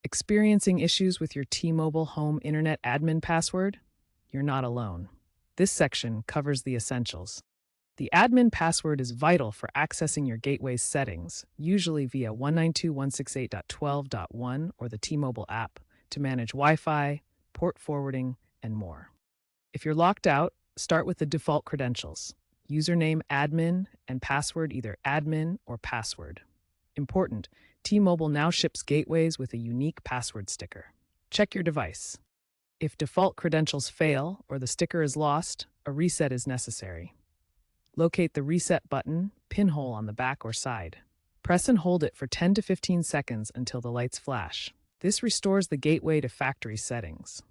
Experiencing issues with your T-Mobile home internet admin password? You're not alone. This section covers the essentials. The admin password is vital for accessing your gateway's settings, usually via 192.168.12.1 or the T-Mobile app, to manage Wi-Fi, port forwarding, and more. If you're locked out, start with the default credentials: username admin and password either admin or password. Important: T-Mobile now ships gateways with a unique password sticker. Check your device. If default credentials fail or the sticker is lost, a reset is necessary. Locate the reset button, pinhole on the back or side. Press and hold it for 10 to 15 seconds until the lights flash. This restores the gateway to factory settings.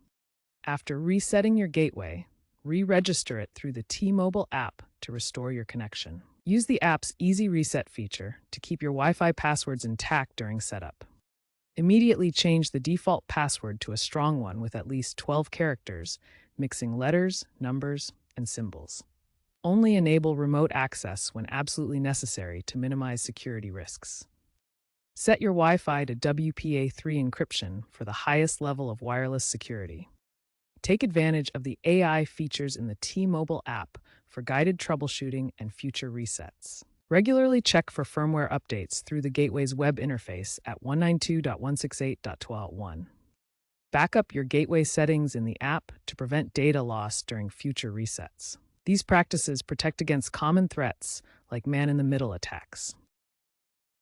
After resetting your gateway, re-register it through the T-Mobile app to restore your connection. Use the app's Easy Reset feature to keep your Wi-Fi passwords intact during setup. Immediately change the default password to a strong one with at least 12 characters, mixing letters, numbers, and symbols. Only enable remote access when absolutely necessary to minimize security risks. Set your Wi-Fi to WPA3 encryption for the highest level of wireless security. Take advantage of the AI features in the T-Mobile app for guided troubleshooting and future resets. Regularly check for firmware updates through the gateway's web interface at 192.168.12.1. Back up your gateway settings in the app to prevent data loss during future resets. These practices protect against common threats like man-in-the-middle attacks.